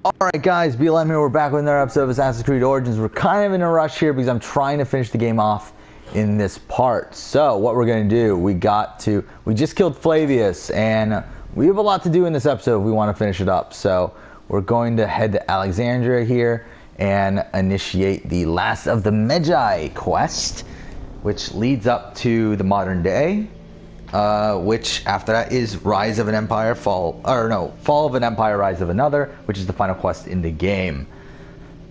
Alright guys, BLM here, we're back with another episode of Assassin's Creed Origins. We're kind of in a rush here because I'm trying to finish the game off in this part. So what we're going to do, we just killed Flavius and we have a lot to do in this episode if we want to finish it up. So we're going to head to Alexandria here and initiate the Last of the Magi quest, which leads up to the modern day. Which after that is Rise of an Empire, Fall of an Empire, Rise of Another, which is the final quest in the game.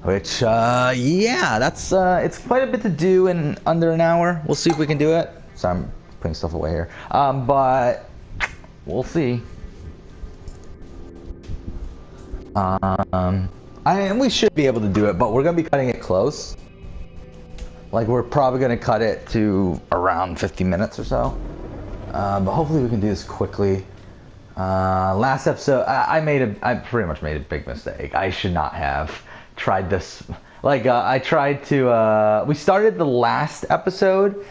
Which, yeah, that's, it's quite a bit to do in under an hour. We'll see if we can do it. So I'm putting stuff away here. But we'll see. We should be able to do it, but we're going to be cutting it close. Like, we're probably going to cut it to around 50 minutes or so. But hopefully we can do this quickly. Last episode, I pretty much made a big mistake. I should not have tried this. Like, I tried to, we started the last episode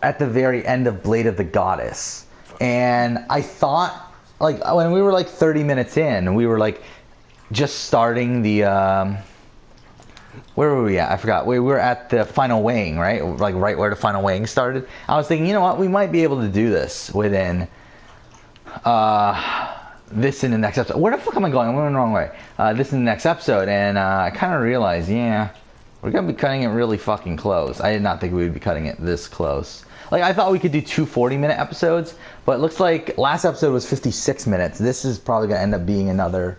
at the very end of Blade of the Goddess. And I thought, like, when we were like 30 minutes in, we were like just starting the, where were we at? I forgot. We were at the final weighing, right? Like right where the final weighing started. I was thinking, you know what? We might be able to do this within this in the next episode. Where the fuck am I going? I'm going the wrong way. This in the next episode. And I kind of realized, yeah, we're going to be cutting it really fucking close. I did not think we would be cutting it this close. Like, I thought we could do 2 40-minute episodes. But it looks like last episode was 56 minutes. This is probably going to end up being another,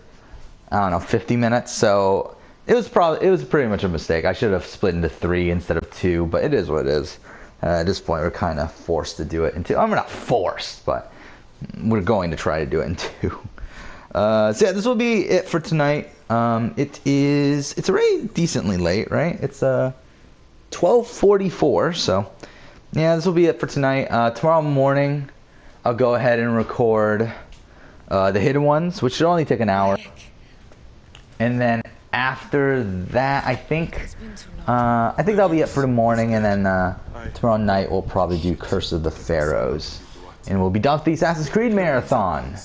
I don't know, 50 minutes. So it was pretty much a mistake. I should have split into 3 instead of 2, but it is what it is. At this point, we're kind of forced to do it in 2. I'm not forced, but we're going to try to do it in 2. So yeah, this will be it for tonight. It's already decently late, right? It's 12:44, so yeah, this will be it for tonight. Tomorrow morning, I'll go ahead and record the hidden ones, which should only take an hour, and then after that, I think that'll be it for the morning, and then tomorrow night we'll probably do Curse of the Pharaohs, and we'll be done with the Assassin's Creed marathon,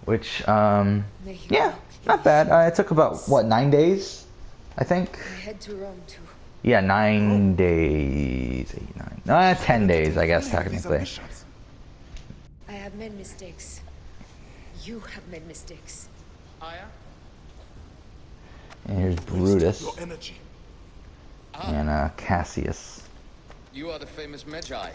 which yeah, not bad. It took about what, 9 days, I think. Yeah, 9 days, 8, 9, 10 days, I guess technically. I have made mistakes. You have made mistakes. And here's Brutus and Cassius. You are the famous Magi.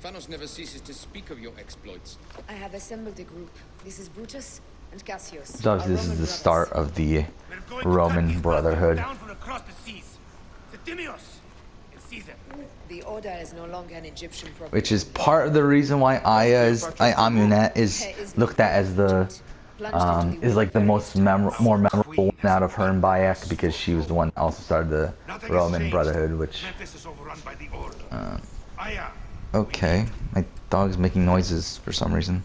Thanos never ceases to speak of your exploits. I have assembled a group. This is Brutus and Cassius. So obviously this is the start of the Roman Brotherhood. The Order is no longer an Egyptian problem. Which is part of the reason why Amunet is looked at as the is like the more memorable one out of her and Bayek, because she was the one that also started the Roman Brotherhood, which okay, my dog's making noises for some reason.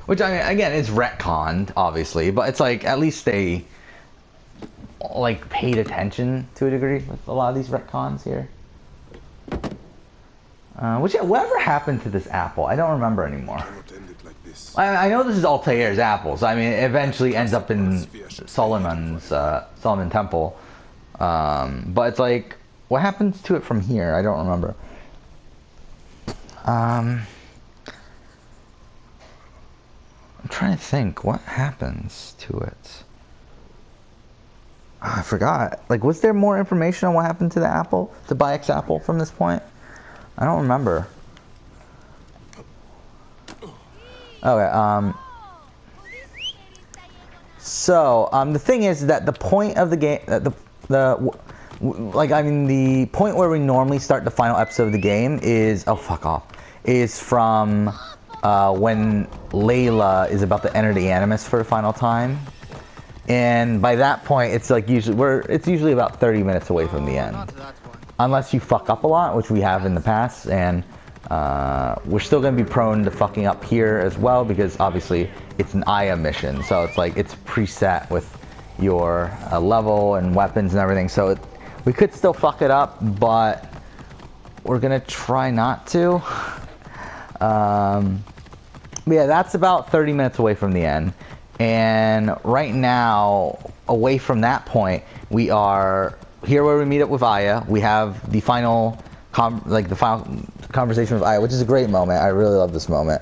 Which, I mean, again, it's retconned, obviously, but it's like, at least they like paid attention to a degree with a lot of these retcons here. Which, whatever happened to this apple? I don't remember anymore. I know this is Altair's apples. I mean, it eventually ends up in Solomon Temple. But it's like, what happens to it from here? I don't remember. I'm trying to think, what happens to it? I forgot. Like, was there more information on what happened to the apple? To Bayek's apple from this point? I don't remember. Okay, so, the thing is that the point of the game, like, I mean, the point where we normally start the final episode of the game is, oh, fuck off, is from, when Layla is about to enter the Animus for the final time. And by that point, it's like it's usually about 30 minutes away from the end. Unless you fuck up a lot, which we have in the past, and we're still going to be prone to fucking up here as well, because obviously it's an Aya mission, so it's like it's preset with your level and weapons and everything, so we could still fuck it up, but we're going to try not to. But yeah, that's about 30 minutes away from the end. And right now, away from that point, we are here where we meet up with Aya. We have the final, the final conversation with Aya, which is a great moment. I really love this moment.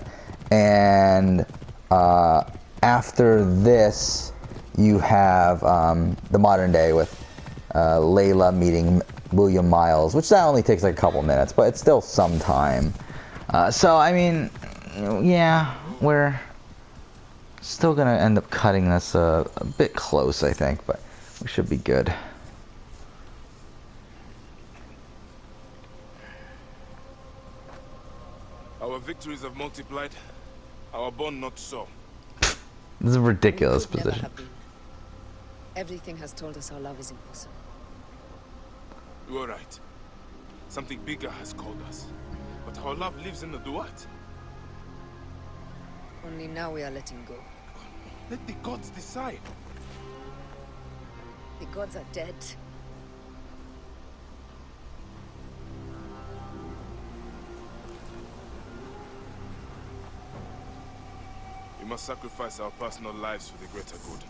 And after this, you have the modern day with Layla meeting William Miles, which that only takes like a couple minutes, but it's still some time. So I mean, yeah, we're still gonna end up cutting this a bit close, I think, but we should be good. Our victories have multiplied, our bond not so. This is a ridiculous We could never position. have been. Everything has told us our love is impossible. You are right. Something bigger has called us. But our love lives in the Duat. Only now we are letting go. Let the gods decide. The gods are dead. We must sacrifice our personal lives for the greater good.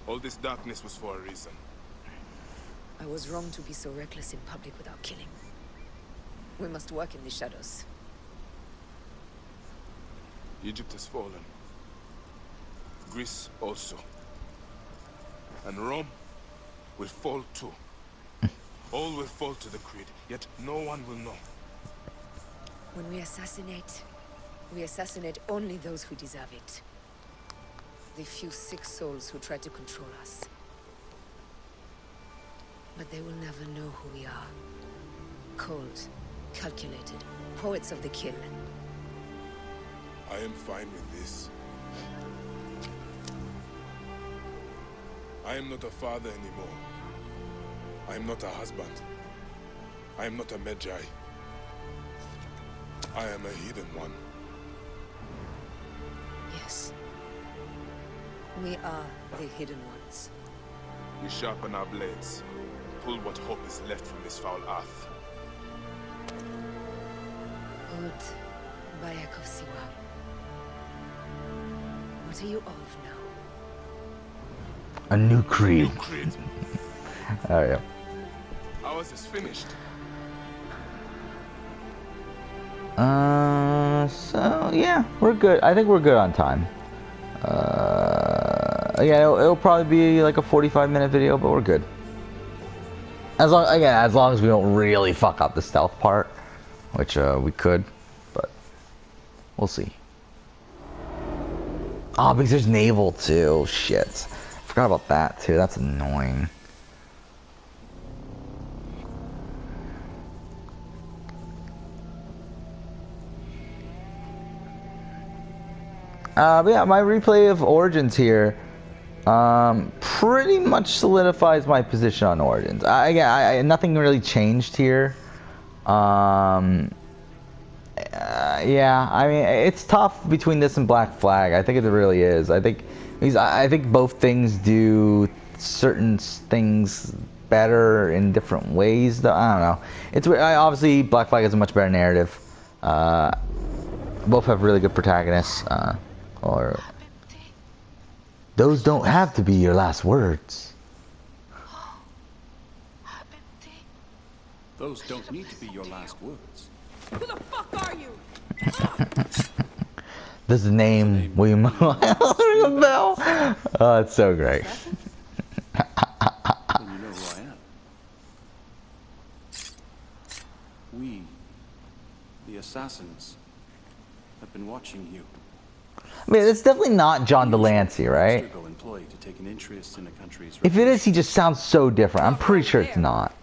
All this darkness was for a reason. I was wrong to be so reckless in public without killing. We must work in the shadows. Egypt has fallen. Greece also. And Rome will fall too. All will fall to the creed, yet no one will know. When we assassinate only those who deserve it. The few sick souls who try to control us. But they will never know who we are. Cold, calculated, poets of the kill. I am fine with this. I am not a father anymore. I am not a husband. I am not a Medjay. I am a hidden one. Yes. We are the hidden ones. We sharpen our blades, pull what hope is left from this foul earth. Od Bayakov Siwa. What are you of now? A new creed. New creed. Oh yeah. Ours is finished. So yeah, we're good. I think we're good on time. Yeah, it'll probably be like a 45-minute video, but we're good. As long as we don't really fuck up the stealth part, which we could, but we'll see. Oh, because there's naval too. Shit, forgot about that too. That's annoying. But yeah, my replay of Origins here pretty much solidifies my position on Origins. Nothing really changed here. Yeah, I mean, it's tough between this and Black Flag. I think it really is. I think both things do certain things better in different ways. Though I don't know. It's obviously Black Flag has a much better narrative. Both have really good protagonists. Or those don't have to be your last words. Those don't need to be your last words. Who the fuck are you? This is the name William Bell. Oh, it's so great. Then you know who I am. We, the assassins, have been watching you. I mean, it's definitely not John Delancey, right? Employee to take an interest in a country's If it is, he just sounds so different. I'm pretty sure it's not.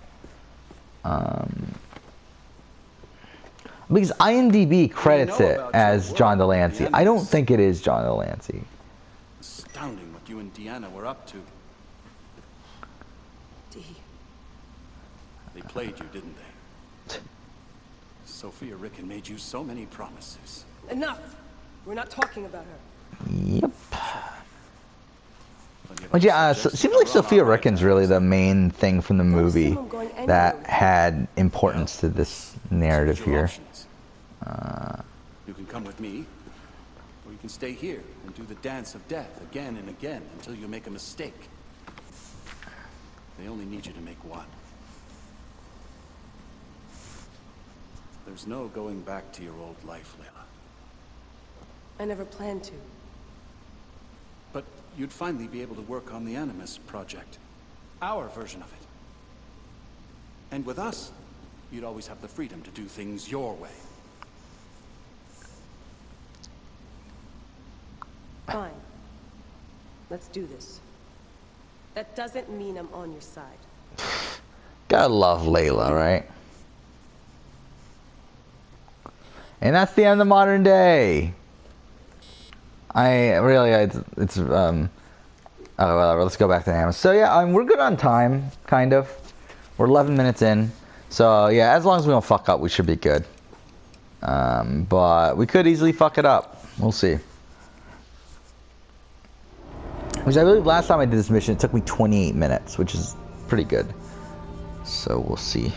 Because IMDb credits it as John Delancey. I don't think it is John Delancey. Astounding what you and Deanna were up to. Dee. They played you, didn't they? Sophia Ricken made you so many promises. Enough! We're not talking about her. Yep. But yeah, seems like Sophia Ricken's really the main thing from the movie that had importance to this narrative here. You can come with me, or you can stay here and do the dance of death again and again until you make a mistake. They only need you to make one. There's no going back to your old life, Layla. I never planned to. But you'd finally be able to work on the Animus project. Our version of it. And with us, you'd always have the freedom to do things your way. Fine. Let's do this. That doesn't mean I'm on your side. Gotta love Layla, right? And that's the end of modern day. Whatever. Let's go back to Animus. So yeah, we're good on time, kind of. We're 11 minutes in, so yeah, as long as we don't fuck up, we should be good. But we could easily fuck it up. We'll see. Which I believe last time I did this mission, it took me 28 minutes, which is pretty good. So we'll see.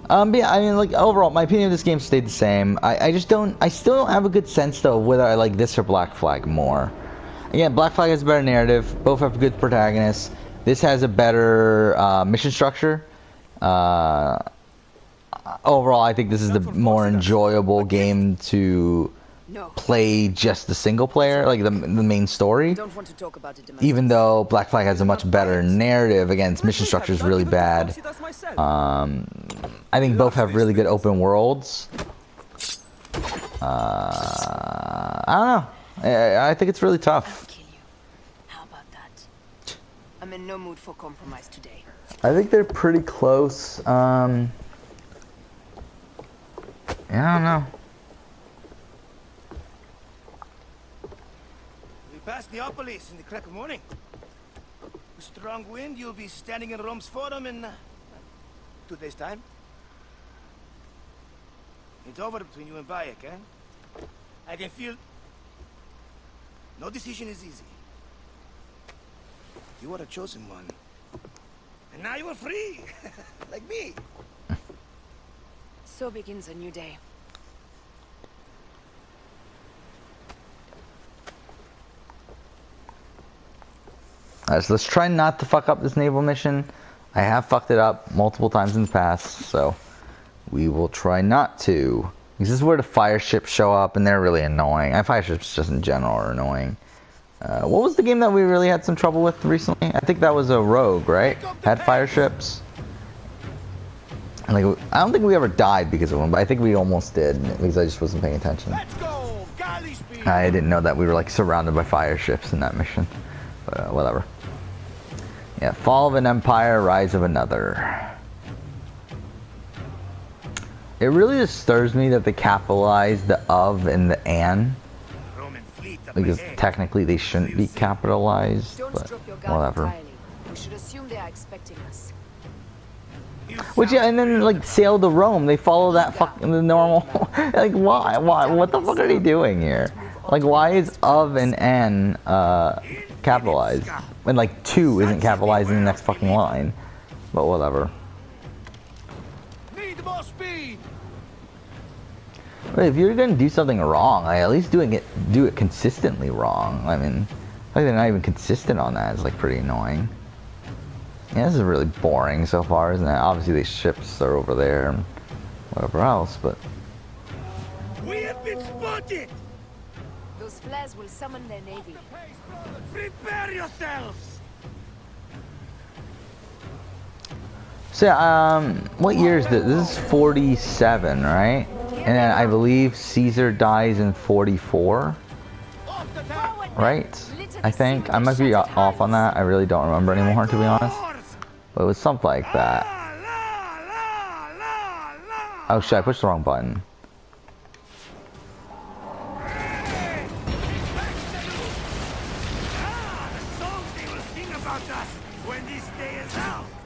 But yeah, I mean, like, overall, my opinion of this game stayed the same. I still don't have a good sense, though, of whether I like this or Black Flag more. Again, Black Flag has a better narrative. Both have good protagonists. This has a better mission structure. Overall, I think this is the more enjoyable game to play just the single player, like the main story. Don't want to talk about it. Even though Black Flag has a much better narrative, again, its mission structure is really bad. I think both have really good open worlds. I don't know. I think it's really tough. Kill you. How about that? I'm in no mood for compromise today. I think they're pretty close. Yeah, I don't know. We passed Neapolis in the crack of morning. With strong wind, you'll be standing in Rome's Forum in 2 days' time. It's over between you and Bayek, eh? I can feel... No decision is easy. You are a chosen one. And now you are free! Like me! So begins a new day. Alright, so let's try not to fuck up this naval mission. I have fucked it up multiple times in the past, so we will try not to. This is where the fire ships show up, and they're really annoying. Fire ships just in general are annoying. What was the game that we really had some trouble with recently? I think that was a Rogue, right? Had fire ships. And like, I don't think we ever died because of them, but I think we almost did because I just wasn't paying attention. Let's go! Galley speed! I didn't know that we were like surrounded by fire ships in that mission, but whatever. Yeah, Fall of an Empire, Rise of Another. It really disturbs me that they capitalized the of and the an, because technically they shouldn't be capitalized, but whatever. We should assume they are expecting us. Which, yeah, and then like sail to Rome, they follow that fucking the normal. Like, why? What the fuck are they doing here? Like, why is of and an capitalized when like to isn't capitalized in the next fucking line? But whatever. Need more speed! But if you're gonna do something wrong, like, at least do it consistently wrong. I mean, like they're not even consistent on that. It's like pretty annoying. Yeah, this is really boring so far, isn't it? Obviously, the ships are over there and whatever else, but We have been spotted! Those flares will summon their navy. Prepare yourselves! so yeah, what year is this? This is 47, right? And then I believe Caesar dies in 44, right? I think I might be off on that. I really don't remember anymore, to be honest. But it was something like that. Oh shit, I pushed the wrong button.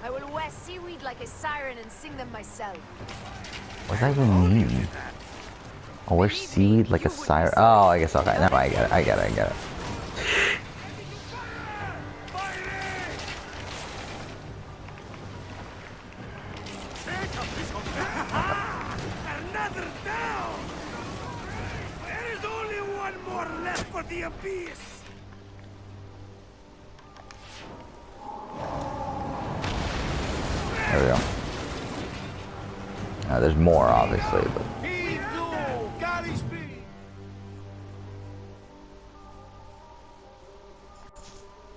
I will wear seaweed like a siren and sing them myself. What does that even mean? Oh, wear seaweed like a siren. Oh, I guess, okay. No, I get it. Another down! There is only one more left for the Abyss! There we go. There's more, obviously, but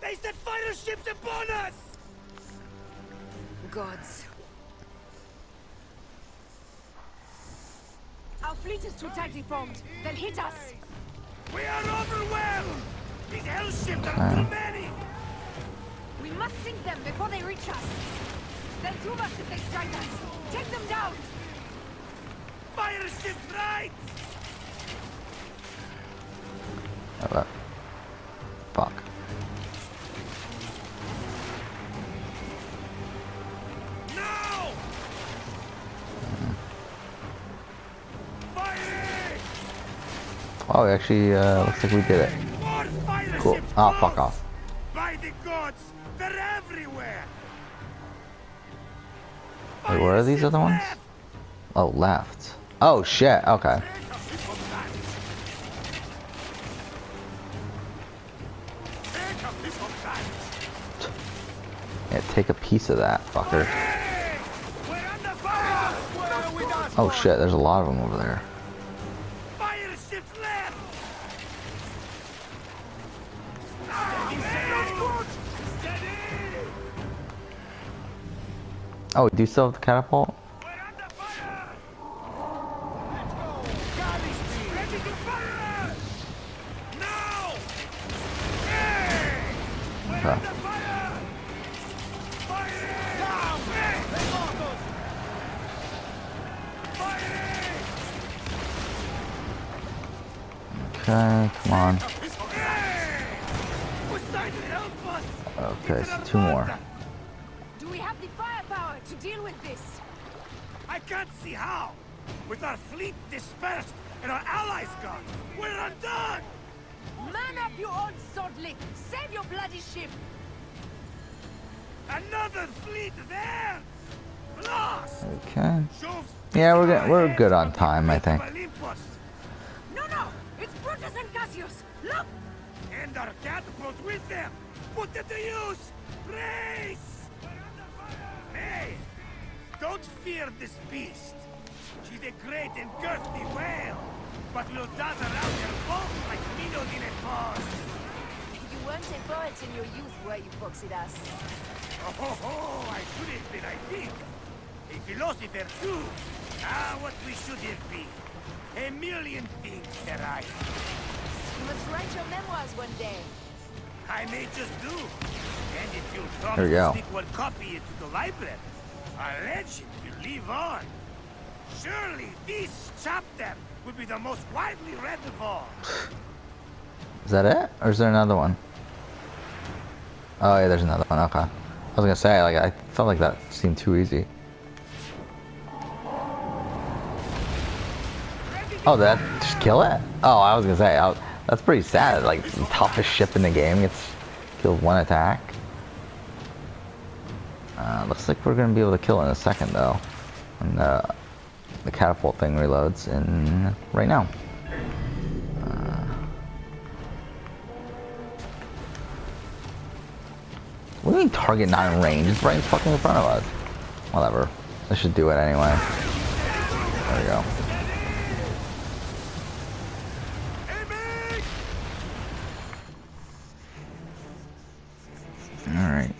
They set fighter ships upon us! Gods. Our fleet is too tightly formed. They'll hit us. We are overwhelmed! These hell ships are too many! We must sink them before they reach us. They'll prove us if they strike us. Take them down! Fire ships right! fuck. Now! Firing! Oh, actually, looks like we did it. More fire Cool. ships Ah, close! fuck off. By the gods, they're everywhere! Wait, where are these other ones? Oh, left. Oh, shit. Okay. Yeah, take a piece of that, fucker. Oh, shit. There's a lot of them over there. Fire ships left! Oh, we do still have the catapult? We're under fire! Let's go! Galley speed! Ready to fire! Now! Hey! We're Okay. under fire! Firing! Down! Hey! Firing! Okay, come on. Hey! Poseidon, help us! Okay, so two more. Do we have the firepower to deal with this? I can't see how! With our fleet dispersed and our allies gone, we're undone! Man up, you old swordling! Save your bloody ship! Another fleet there! Lost! Okay. Shoves Yeah, we're heads good on up the time, I cliff think. of Olympus. No! It's Brutus and Cassius! Look! And our catapult with them! Put it to use! Race! Hey! Don't fear this beast! She's a great and girthy whale, but will dart around your boat like minnows in a pond! You weren't a poet in your youth, were you, Poxidas? Oh, ho, ho, I should have been, I think. A philosopher too. Ah, what we should have been. A million things to write. You must write your memoirs one day. I may just do. And if you'll There promise we go. to stick one copy into the library, a legend will live on. Surely this chapter will be the most widely read of all. Is that it? Or is there another one? Oh, yeah, there's another one. Okay. I was gonna say, like, I felt like that seemed too easy. Oh, did that just kill it? Oh, I was gonna say, that's pretty sad. Like, the toughest ship in the game gets killed one attack. Looks like we're gonna be able to kill it in a second, though. And the catapult thing reloads in right now. What do you mean target not in range? It's right fucking in front of us. Whatever. I should do it anyway. There we go. Alright.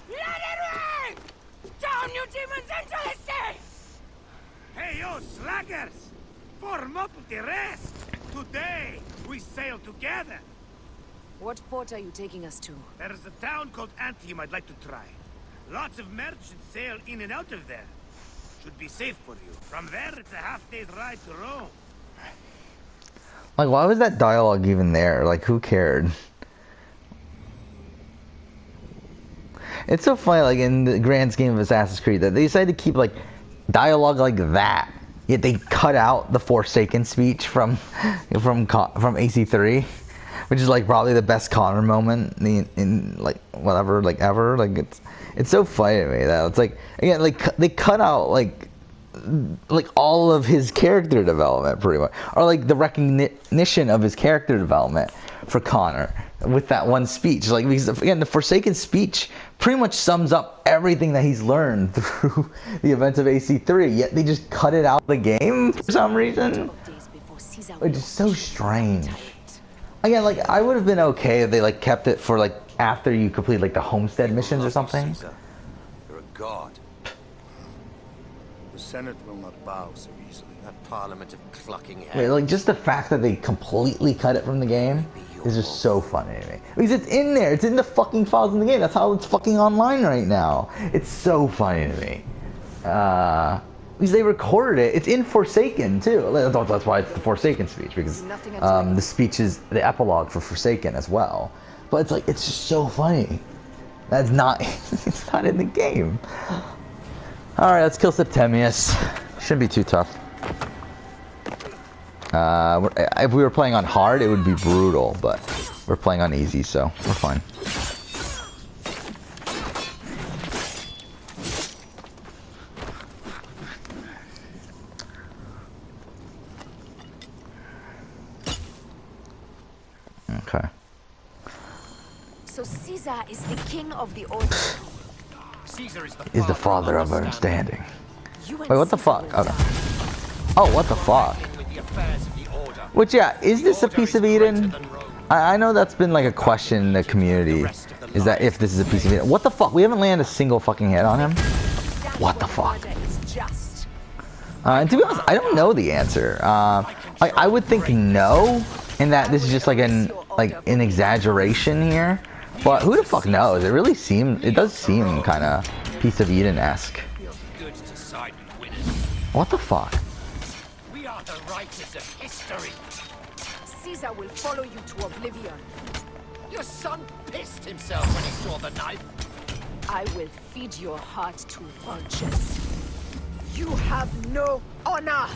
Let it rain! Down, you demons, into the sea! Hey, yo, slackers! Form up with the rest. Today, we sail together. What port are you taking us to? There's a town called Antium I'd like to try. Lots of merchants sail in and out of there. Should be safe for you. From there, it's a half-day's ride to Rome. Like, why was that dialogue even there? Like, who cared? It's so funny, like, in the grand scheme of Assassin's Creed, that they decided to keep, like, dialogue like that. Yet they cut out the Forsaken speech from AC3. which is like probably the best Connor moment in like whatever, like ever. Like it's so funny to me that it's like, again, like they cut out like all of his character development pretty much, or like the recognition of his character development for Connor with that one speech. Like, because again, the Forsaken speech pretty much sums up everything that he's learned through the events of AC3, yet they just cut it out of the game for some reason, which is so strange. Again, like, I would have been okay if they like kept it for like after you complete like the homestead missions or something. You're a god. The Senate will not bow so easily. That parliament of clucking heads. Wait, like, just the fact that they completely cut it from the game is just so funny to me. Because it's in there. It's in the fucking files in the game. That's how it's fucking online right now. It's so funny to me. Because they recorded it. It's in Forsaken, too. That's why it's the Forsaken speech. Because the speech is the epilogue for Forsaken as well. But it's like, it's just so funny. That's not... it's not in the game. Alright, let's kill Septimius. Shouldn't be too tough. If we were playing on hard, it would be brutal, but we're playing on easy, so we're fine. Okay. So Caesar is the king of the order. Caesar is the father of understanding. You and Wait, what the Caesar fuck? will Okay. die. Oh, what the fuck? with the affairs of the order. Which, yeah, is this a piece of Eden? I know that's been like a question in the community. Is that if this is a piece of Eden? What the fuck? We haven't landed a single fucking hit on him. What the fuck? Order is just. And to be honest, I don't know the answer. I would think no, in that this is just like an exaggeration here. But who the fuck knows? It really seems, it does seem kind of piece of Eden-esque. Good to side with winners. What the fuck? We are the writers of history. Caesar will follow you to oblivion. Your son pissed himself when he saw the knife. I will feed your heart to vultures. You have no honor.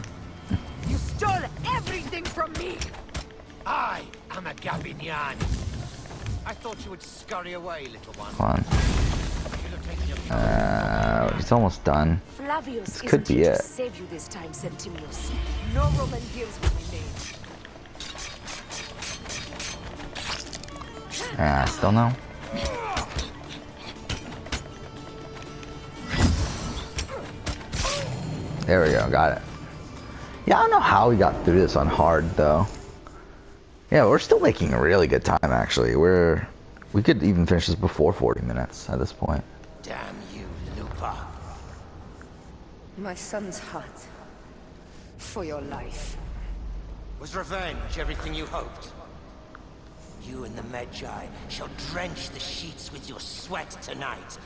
You stole everything from me. I am a Gabinian. I thought you would scurry away, little one. Come on. You'd have taken your It's almost done. Flavius This could isn't be here it. to save you this time, Septimius. No Roman deals will be made. Yeah, still no. There we go, got it. Yeah, I don't know how we got through this on hard though. Yeah, we're still making a really good time actually. We could even finish this before 40 minutes at this point. Damn you, Lupa. My son's heart. For your life. Was revenge everything you hoped? You and the Medjay shall drench the sheets with your sweat tonight.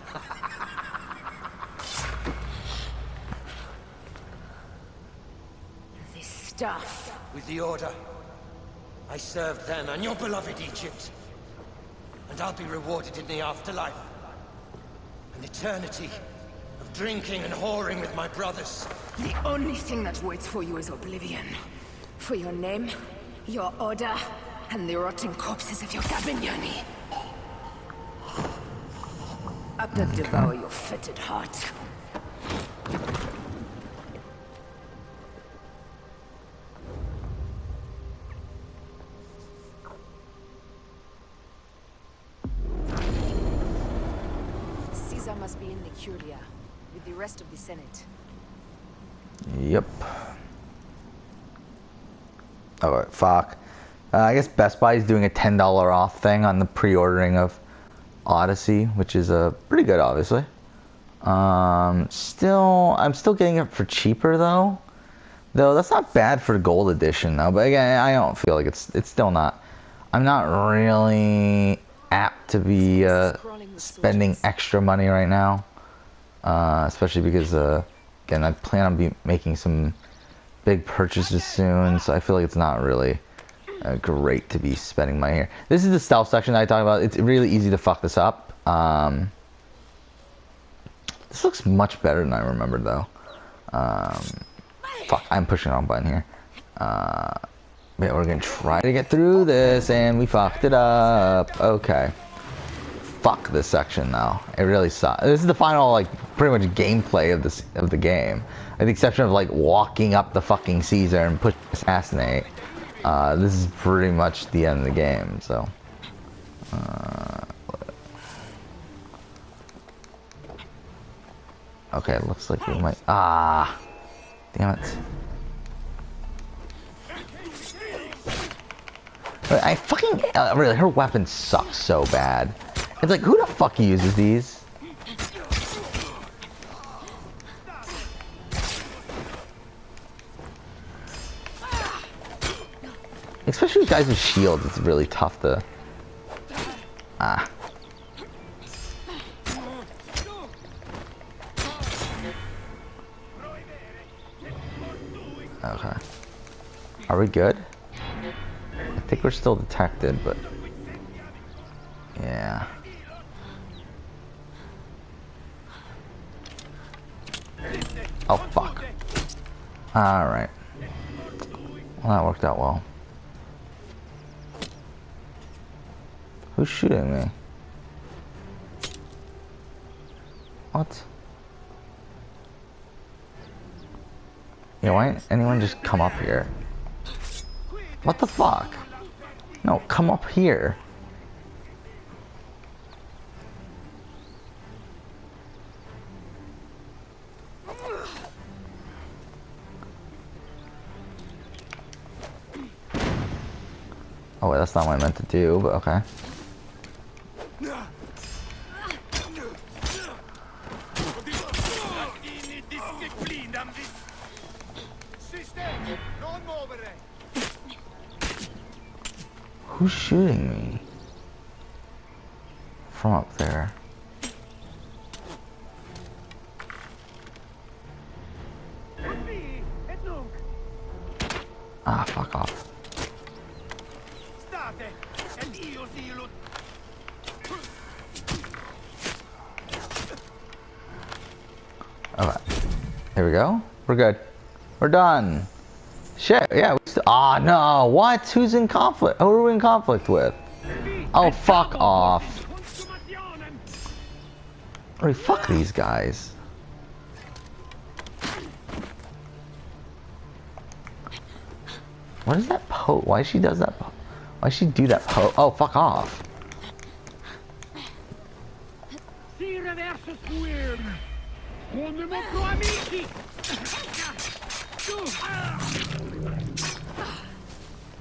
This stuff. With the Order, I served then on your beloved Egypt. And I'll be rewarded in the afterlife. An eternity of drinking and whoring with my brothers. The only thing that waits for you is oblivion. For your name, your order, and the rotting corpses of your Gabiniani. I will devour your fetid heart. Caesar must be in the Curia, with the rest of the Senate. Yep. Oh, fuck. I guess Best Buy is doing a $10 off thing on the pre-ordering of Odyssey, which is pretty good, obviously. I'm still getting it for cheaper though. Though that's not bad for the gold edition though. But again, I don't feel like it's still not. I'm not really apt to be spending extra money right now, especially because again, I plan on making some big purchases soon, so I feel like it's not really great to be spending money here. This is the stealth section that I talk about. It's really easy to fuck this up. This looks much better than I remembered though. Fuck, I'm pushing the wrong button here. Yeah, we're gonna try to get through this, and we fucked it up. Okay. Fuck this section now. It really sucks. This is the final, like, pretty much gameplay of the game, with the exception of like walking up the fucking Caesar and push assassinate. This is pretty much the end of the game. So. Okay, it looks like we might. Ah, damn it. I fucking really, her weapon sucks so bad. It's like, who the fuck uses these? Especially with guys with shields, it's really tough to. Ah. Okay. Are we good? I think we're still detected, but yeah. Oh fuck. Alright. Well, that worked out well. Who's shooting me? What? You know, why didn't anyone just come up here? What the fuck? No, come up here. Oh wait, that's not what I meant to do, but okay. Who's shooting me? From up there. Ah, fuck off. Okay. Here we go. We're good. We're done. Shit, yeah. Ah, no. What? Who's in conflict? Who are we in conflict with? Oh, fuck off. Alright, fuck these guys. What is that pose? Why she does that? Why she do that pose? Oh, fuck off.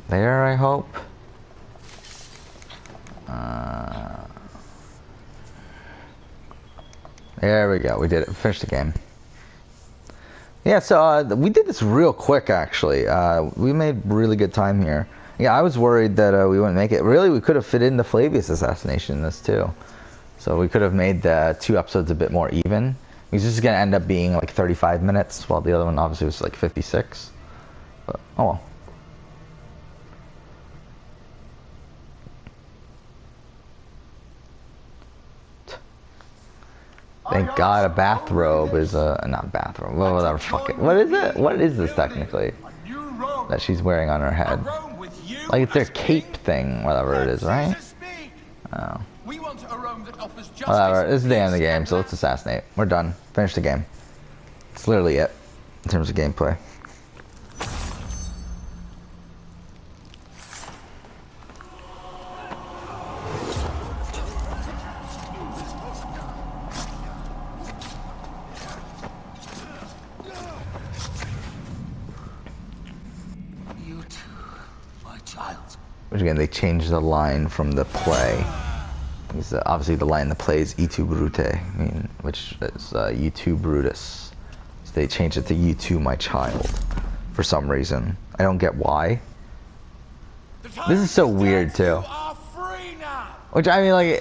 There, I hope. There we go. We did it. Finished the game. Yeah, so we did this real quick, actually. We made really good time here. Yeah, I was worried that we wouldn't make it. Really, we could have fit in the Flavius assassination in this, too. So we could have made the 2 episodes a bit more even. This is going to end up being like 35 minutes, while the other one obviously was like 56. But, oh well. Thank God a bathrobe is not bathrobe, well, whatever, fuck it. What is it? What is this technically? That she's wearing on her head. Like it's their cape thing, whatever it is, right? Oh. Whatever, this is the end of the game, so let's assassinate. We're done. Finish the game. It's literally it, in terms of gameplay. Which again, they changed the line from the play. Obviously, the line that plays "E tu Brute," I mean, which is "E tu Brutus." So they changed it to "E tu my child" for some reason. I don't get why. This is so weird too. Which I mean, like,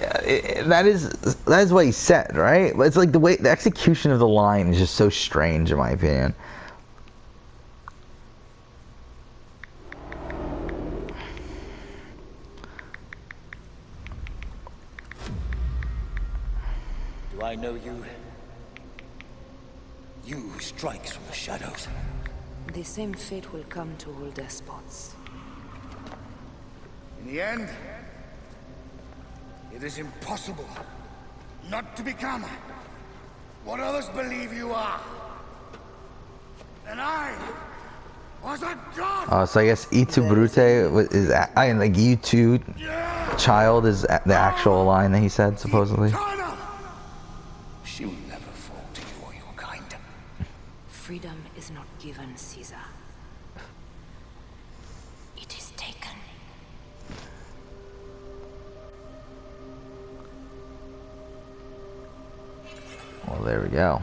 that is what he said, right? It's like the execution of the line is just so strange, in my opinion. I know you. You strikes from the shadows. The same fate will come to all despots. In the end, it is impossible not to become what others believe you are. And I was a god! So I guess Itu Brute is, I mean, like, U2 child is the actual line that he said, supposedly. She will never fall to you or your kind. Freedom is not given, Caesar. It is taken. Well, there we go.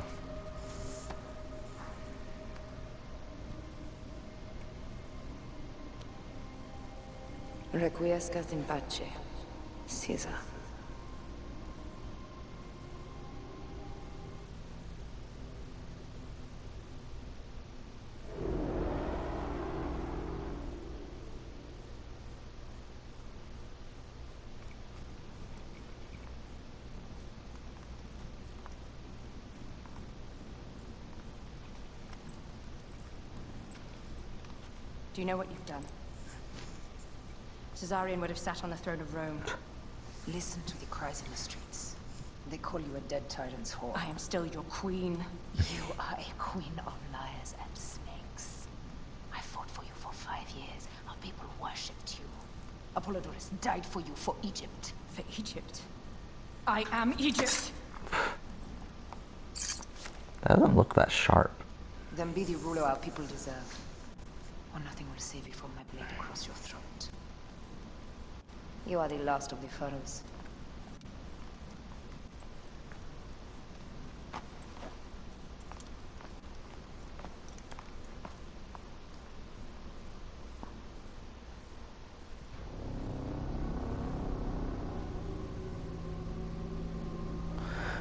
Requiescat in pace, Caesar. Do you know what you've done? Caesarion would have sat on the throne of Rome. Listen to the cries in the streets. They call you a dead tyrant's whore. I am still your queen. You are a queen of liars and snakes. I fought for you for 5 years. Our people worshipped you. Apollodorus died for you, for Egypt. For Egypt? I am Egypt! That doesn't look that sharp. Then be the ruler our people deserve. Or nothing will save you from my blade across your throat. You are the last of the pharaohs.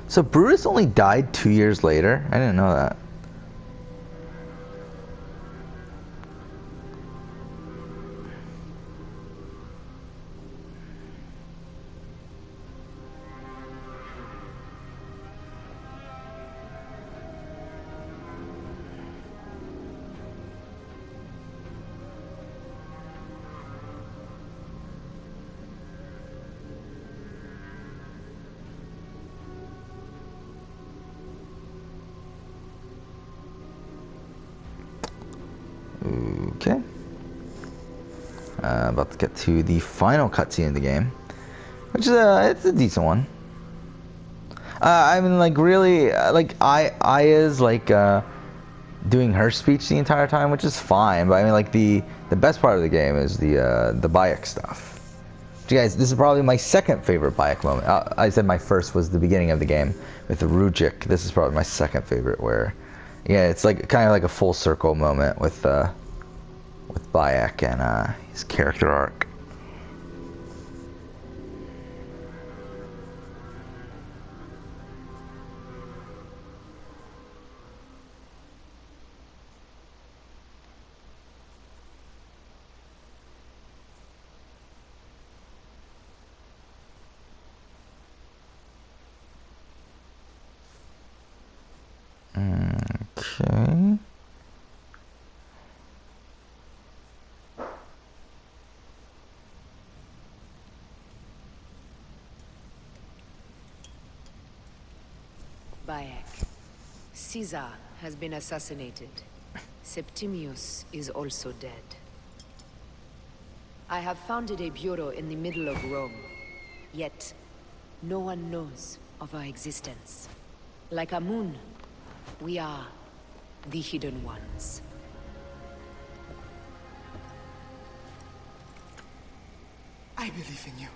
So Brutus only died 2 years later? I didn't know that. Okay. About to get to the final cutscene of the game, which is it's a decent one. I mean, like, really, like, Aya's like doing her speech the entire time, which is fine. But I mean, like, the best part of the game is the Bayek stuff. But you guys, this is probably my second favorite Bayek moment. I said my first was the beginning of the game with the Rujik. This is probably my second favorite, where, yeah, it's like kind of like a full circle moment with Bayek and his character arc. Okay. Bayek. Caesar has been assassinated. Septimius is also dead. I have founded a bureau in the middle of Rome. Yet, no one knows of our existence. Like Amun, we are the Hidden Ones. I believe in you.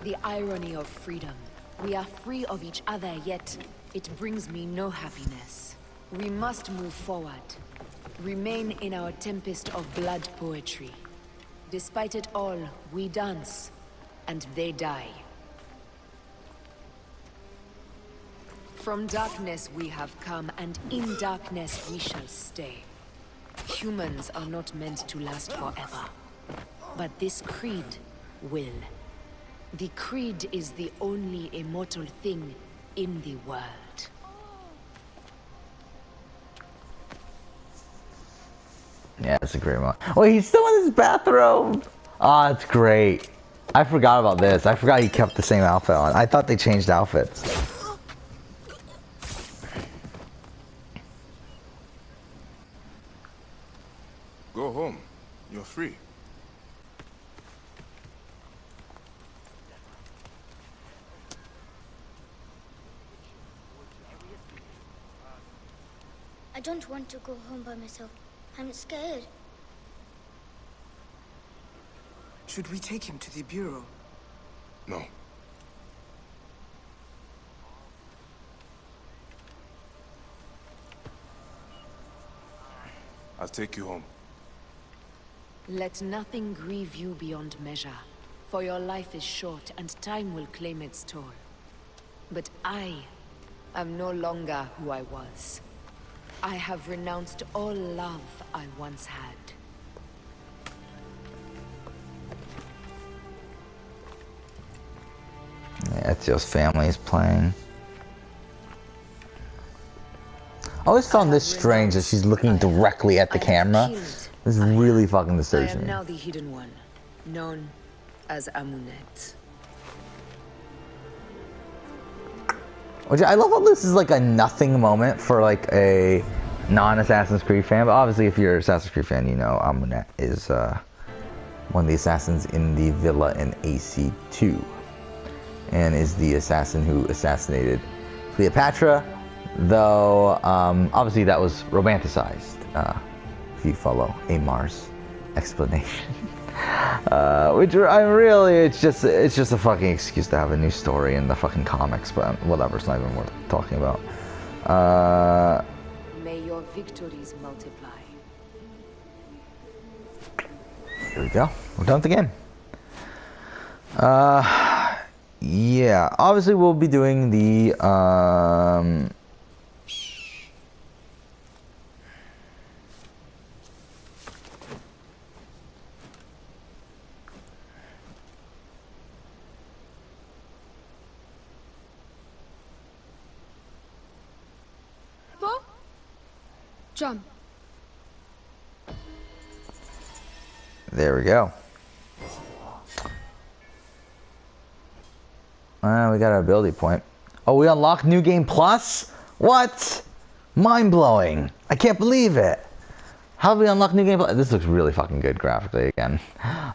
The irony of freedom. We are free of each other, yet it brings me no happiness. We must move forward. Remain in our tempest of blood poetry. Despite it all, we dance, and they die. From darkness we have come, and in darkness we shall stay. Humans are not meant to last forever. But this creed will. The creed is the only immortal thing in the world. Yeah, it's a great one. Oh, he's still in his bathrobe. Ah, it's great. I forgot about this. I forgot he kept the same outfit on. I thought they changed outfits. Go home. You're free. I don't want to go home by myself. I'm scared. Should we take him to the Bureau? No. I'll take you home. Let nothing grieve you beyond measure, for your life is short and time will claim its toll. But I am no longer who I was. I have renounced all love I once had. Yeah, Ezio's family is playing. I always found this strange that she's looking directly at the camera. This really fucking disturbs I am me. now the Hidden One, known as Amunet. Which I love how this is like a nothing moment for like a non-Assassin's Creed fan, but obviously if you're an Assassin's Creed fan, you know Amunet is one of the assassins in the villa in AC2, and is the assassin who assassinated Cleopatra, though obviously that was romanticized, if you follow Amar's explanation. Which I'm really, it's just a fucking excuse to have a new story in the fucking comics, but whatever, it's not even worth talking about. May your victories multiply. Here we go. We're done with the game. Yeah, obviously we'll be doing the Jump. there we go. We got our ability point. Oh, we unlocked New Game Plus? What? Mind-blowing. I can't believe it. How did we unlock New Game Plus? This looks really fucking good graphically again.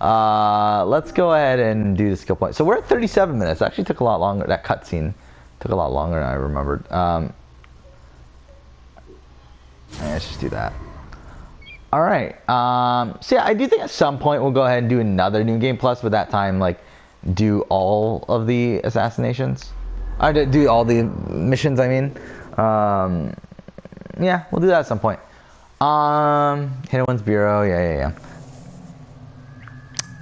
Let's go ahead and do the skill point. So we're at 37 minutes. It actually took a lot longer. That cutscene took a lot longer than I remembered. Let's just do that. Alright. So yeah, I do think at some point we'll go ahead and do another New Game Plus, but that time, like, do all of the assassinations. I do all the missions, I mean. Yeah, we'll do that at some point. Hidden One's Bureau, yeah.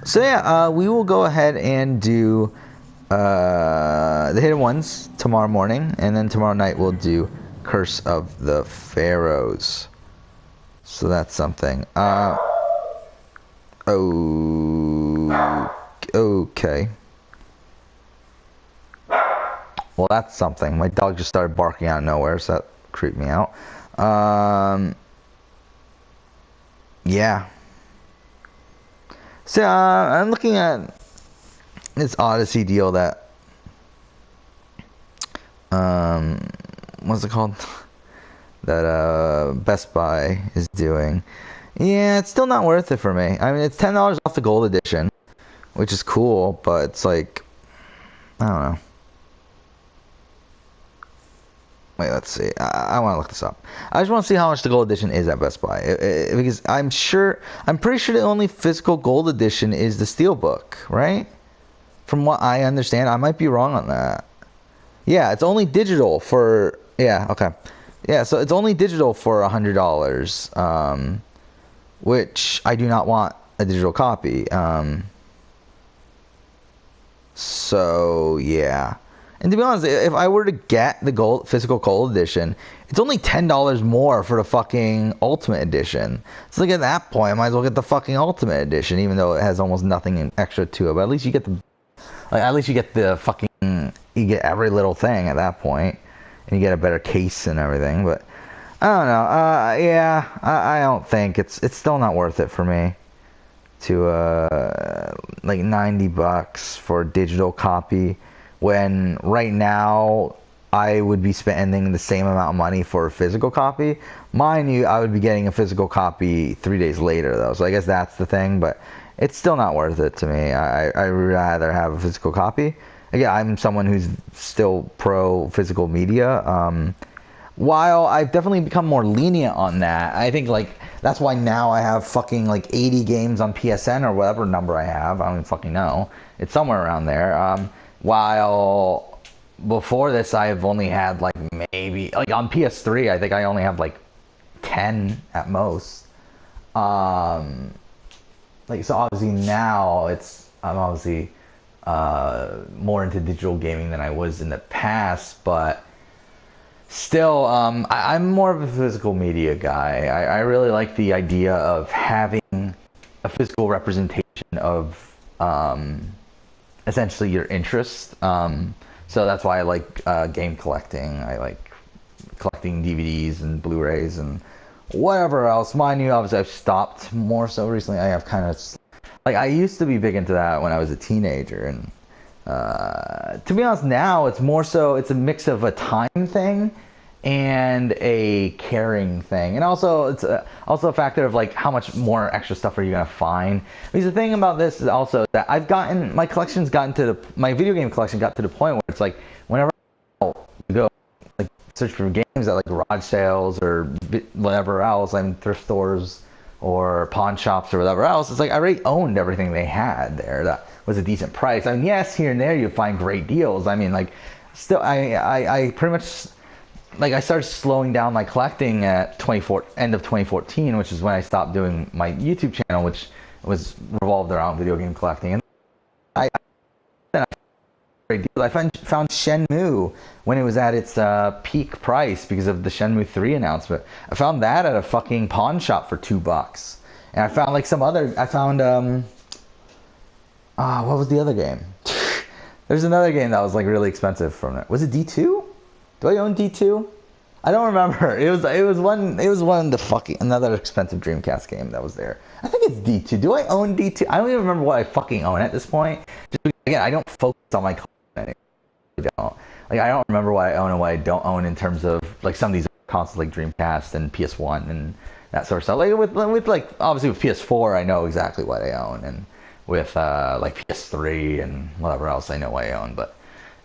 So yeah, we will go ahead and do the Hidden Ones tomorrow morning, and then tomorrow night we'll do Curse of the Pharaohs. So that's something. Okay. Well, that's something. My dog just started barking out of nowhere, so that creeped me out. Yeah. So, I'm looking at this Odyssey deal that, what's it called? That, Best Buy is doing. Yeah, it's still not worth it for me. I mean, it's $10 off the gold edition, which is cool, but it's like, I don't know. Wait, let's see. I want to look this up. I just want to see how much the gold edition is at Best Buy, because I'm pretty sure the only physical gold edition is the Steelbook, right? From what I understand, I might be wrong on that. Yeah, it's only digital for, yeah, okay. Yeah, so it's only digital for $100, which I do not want a digital copy. So yeah. And to be honest, if I were to get the physical gold edition, it's only $10 more for the fucking Ultimate Edition. So like at that point, I might as well get the fucking Ultimate Edition, even though it has almost nothing extra to it. But at least you get the fucking you get every little thing at that point, and you get a better case and everything. But I don't know. Yeah, I don't think it's still not worth it for me to like $90 for a digital copy, when right now I would be spending the same amount of money for a physical copy. Mind you, I would be getting a physical copy 3 days later though, so I guess that's the thing, but it's still not worth it to me. I would rather have a physical copy. Again, I'm someone who's still pro physical media. While I've definitely become more lenient on that, I think like that's why now I have fucking like 80 games on PSN or whatever number I have. I don't even fucking know. It's somewhere around there. While before this, I've only had like maybe like on PS3, I think I only have like 10 at most. Like so obviously now I'm obviously more into digital gaming than I was in the past, but still, I'm more of a physical media guy. I really like the idea of having a physical representation of essentially your interest. So that's why I like game collecting. I like collecting DVDs and Blu-rays and whatever else. Mind you, obviously I've stopped more so recently. I have kind of like I used to be big into that when I was a teenager, and to be honest, now it's more so it's a mix of a time thing and a caring thing, and also it's also a factor of like how much more extra stuff are you gonna find. Because the thing about this is also that I've gotten my video game collection got to the point where it's like whenever I go like search for games at like garage sales or whatever else, I'm thrift stores or pawn shops or whatever else, it's like I already owned everything they had there that was a decent price. I mean, yes, here and there you find great deals. I mean, like, still, I pretty much, like, I started slowing down my collecting at end of 2014, which is when I stopped doing my YouTube channel, which was revolved around video game collecting. And I found Shenmue when it was at its peak price because of the Shenmue 3 announcement. I found that at a fucking pawn shop for $2. And I found like what was the other game? There's another game that was like really expensive from it. Was it D2? Do I own D2? I don't remember. It was one of the fucking another expensive Dreamcast game that was there. I think it's D2. Do I own D2? I don't even remember what I fucking own at this point. Just because, again, I don't focus on my collection anymore. I don't remember what I own and what I don't own in terms of like some of these consoles like Dreamcast and PS1 and that sort of stuff. Like with like obviously with PS4 I know exactly what I own, and with like PS3 and whatever else I know what I own, but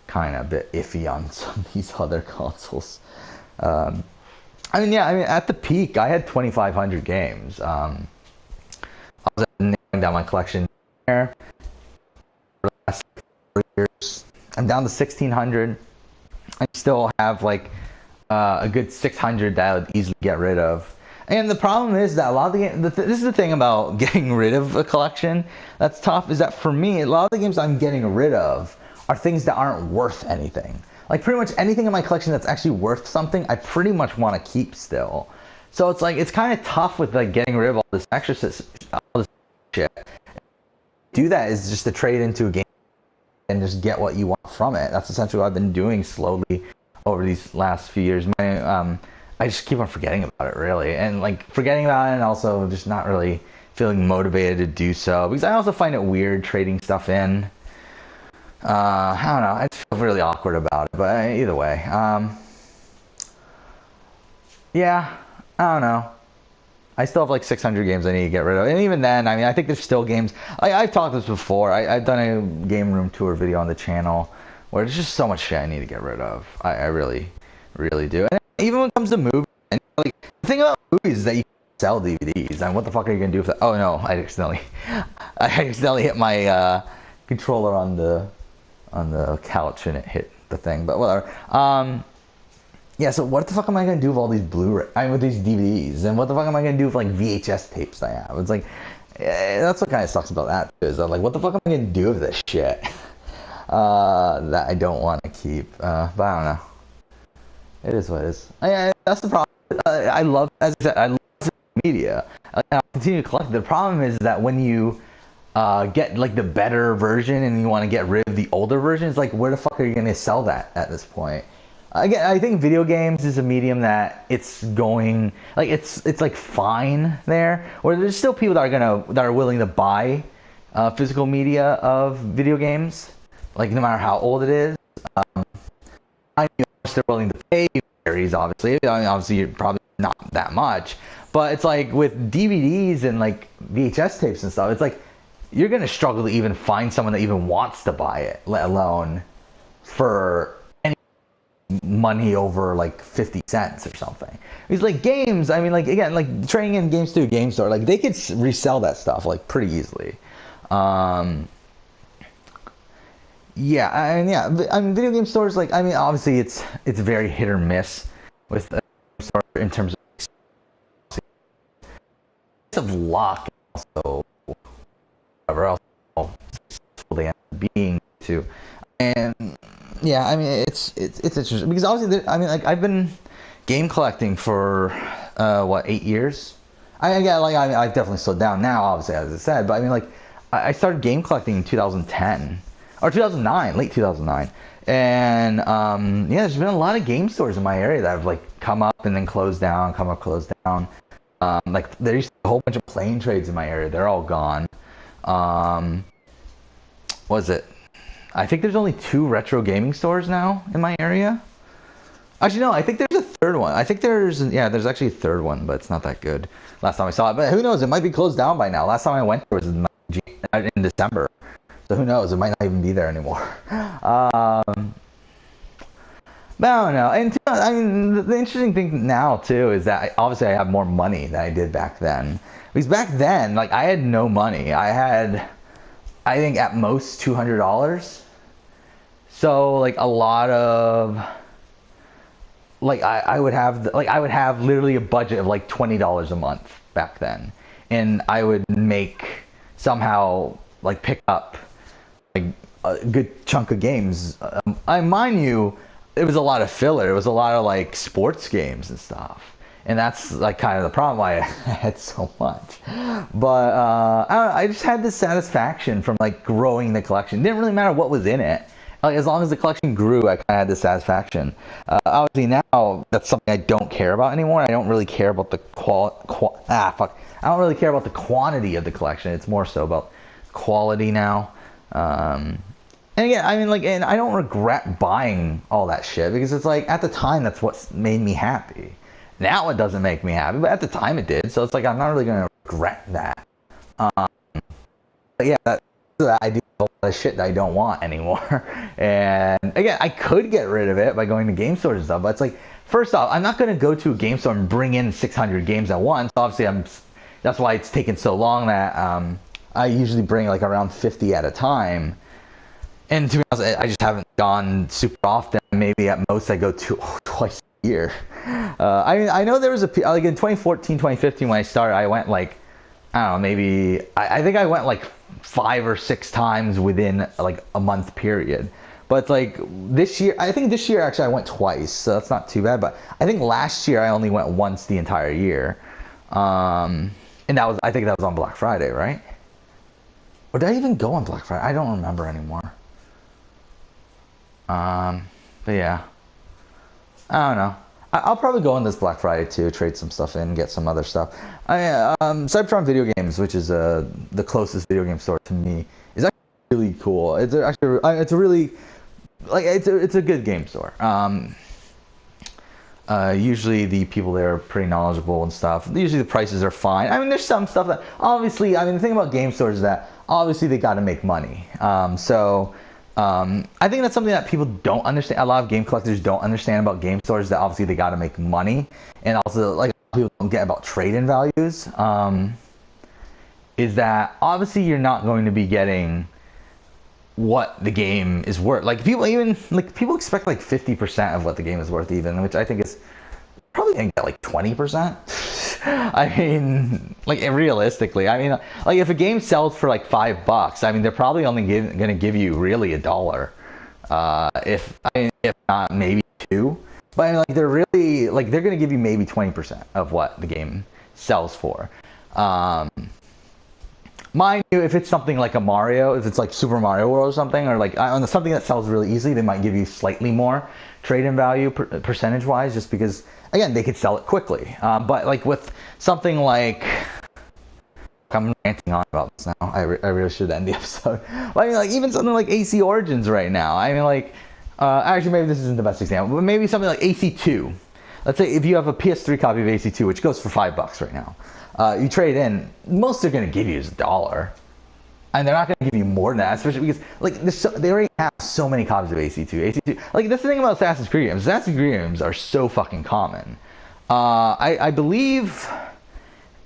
kind of a bit iffy on some of these other consoles. I mean at the peak I had 2,500 games. I was narrowing down my collection there for the last 4 years. I'm down to 1,600. I still have like a good 600 that I would easily get rid of. And the problem is that a lot of the games, this is the thing about getting rid of a collection that's tough, is that for me, a lot of the games I'm getting rid of are things that aren't worth anything. Like pretty much anything in my collection that's actually worth something, I pretty much want to keep still. So it's like, it's kind of tough with like getting rid of all this extra shit. Do that is just to trade into a game and just get what you want from it. That's essentially what I've been doing slowly over these last few years. I just keep on forgetting about it, really, and like forgetting about it, and also just not really feeling motivated to do so, because I also find it weird trading stuff in. I don't know. I just feel really awkward about it, but either way, yeah, I don't know. I still have like 600 games I need to get rid of, and even then, I mean, I think there's still games. I've talked this before. I've done a game room tour video on the channel where there's just so much shit I need to get rid of. I really, really do. And even when it comes to movies, like the thing about movies is that you can sell DVDs. And what the fuck are you gonna do with that? Oh no, I accidentally hit my controller on the couch and it hit the thing. But whatever. Yeah, so what the fuck am I gonna do with all these with these DVDs? And what the fuck am I gonna do with like VHS tapes I have? It's like, that's what kind of sucks about that too, is I'm like, what the fuck am I gonna do with this shit that I don't want to keep? But I don't know. It is what it is. That's the problem. I love, as I said, I love media. I'll continue to collect. The problem is that when you get like the better version and you want to get rid of the older version, it's like, where the fuck are you going to sell that at this point? Again, I think video games is a medium that it's going like it's like fine there, or there's still people that are willing to buy physical media of video games, like no matter how old it is. I know they're willing to pay, varies obviously. I mean, obviously probably not that much, but it's like with DVDs and like VHS tapes and stuff, it's like you're gonna struggle to even find someone that even wants to buy it, let alone for any money over like 50 cents or something. It's like games, I mean, like again, like trading in games to a game store, like they could resell that stuff like pretty easily. Yeah, I mean, video game stores, like, I mean, obviously it's very hit or miss with store in terms of luck, also whatever else they end up being to, and yeah, I mean, it's interesting because obviously, I mean, like I've been game collecting for 8 years. I've definitely slowed down now, obviously, as I said, but I mean, like I started game collecting in 2010. Or 2009, late 2009, and yeah, there's been a lot of game stores in my area that have like come up and then closed down, come up, closed down. Like there used to be a whole bunch of plane trades in my area; they're all gone. Was it? I think there's only 2 retro gaming stores now in my area. Actually, no, I think there's a third one. I think there's actually a third one, but it's not that good. Last time I saw it, but who knows? It might be closed down by now. Last time I went there was in December. So who knows? It might not even be there anymore. But I don't know. And I mean, the interesting thing now too is that obviously I have more money than I did back then. Because back then, like I had no money. I had, I think at most $200. So like a lot of, like I would have literally a budget of like $20 a month back then, and I would make somehow like pick up like a good chunk of games. I mind you, it was a lot of filler. It was a lot of like sports games and stuff, and that's like kind of the problem why I had so much. But I just had this satisfaction from like growing the collection. It didn't really matter what was in it. Like as long as the collection grew, I kind of had this satisfaction. Obviously now that's something I don't care about anymore. I don't really care about the I don't really care about the quantity of the collection. It's more so about quality now. And again, I mean, like, and I don't regret buying all that shit because it's like at the time that's what made me happy. Now it doesn't make me happy, but at the time it did. So it's like I'm not really gonna regret that. But yeah, I do a lot of shit that I don't want anymore. And again, I could get rid of it by going to game stores and stuff. But it's like, first off, I'm not gonna go to a game store and bring in 600 games at once. Obviously, that's why it's taken so long that I usually bring like around 50 at a time, and to be honest, I just haven't gone super often. Maybe at most I go twice a year. I mean, I know there was like in 2014, 2015 when I started, I went like, I don't know, maybe I think I went like 5 or 6 times within like a month period. But like this year, I think this year actually I went twice, so that's not too bad. But I think last year I only went once the entire year, and I think that was on Black Friday, right? Or did I even go on Black Friday? I don't remember anymore. But yeah. I don't know. I'll probably go on this Black Friday too, trade some stuff in, get some other stuff. Cybertron Video Games, which is the closest video game store to me, is actually really cool. It's a really, like, it's a good game store. Usually the people there are pretty knowledgeable and stuff. Usually the prices are fine. I mean, there's some stuff that obviously, I mean, the thing about game stores is that obviously they got to make money. I think that's something that people don't understand. A lot of game collectors don't understand about game stores, that obviously they got to make money, and also like people don't get about trade-in values. Is that obviously you're not going to be getting what the game is worth. Like people expect like 50% of what the game is worth, even, which I think is probably gonna get like 20%. I mean, like realistically, I mean, like if a game sells for like $5, I mean, they're probably only gonna give you really $1, if not maybe 2. But I mean, like they're really like they're gonna give you maybe 20% of what the game sells for. mind you, if it's something like a Mario, if it's like Super Mario World or something, or like on something that sells really easily, they might give you slightly more trade-in value percentage-wise, just because, again, they could sell it quickly. But like with something like, I'm ranting on about this now. I really should end the episode. But I mean, like even something like AC Origins right now. I mean, like actually maybe this isn't the best example, but maybe something like AC2. Let's say if you have a PS3 copy of AC2, which goes for $5 right now. You trade in, most they're going to give you is $1, and they're not going to give you more than that, especially because like they already have so many copies of AC2. Like that's the thing about Assassin's Creed games. Assassin's Creed games are so fucking common. I believe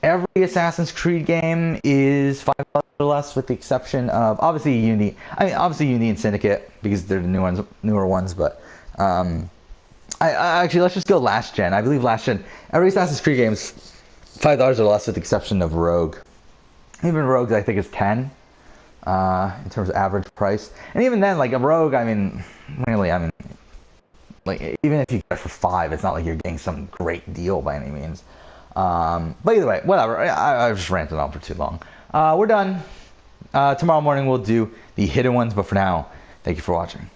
every Assassin's Creed game is $5 or less, with the exception of obviously Unity. I mean, obviously Unity and Syndicate because they're the newer ones, but. I actually, let's just go last gen. I believe last gen, every Assassin's Creed game is $5 or less, with the exception of Rogue. Even Rogue, I think, is 10 in terms of average price. And even then, like a Rogue, I mean, really, I mean, like even if you get it for $5, it's not like you're getting some great deal by any means. But either way, whatever. I've just ranted on for too long. We're done. Tomorrow morning we'll do the hidden ones, but for now, thank you for watching.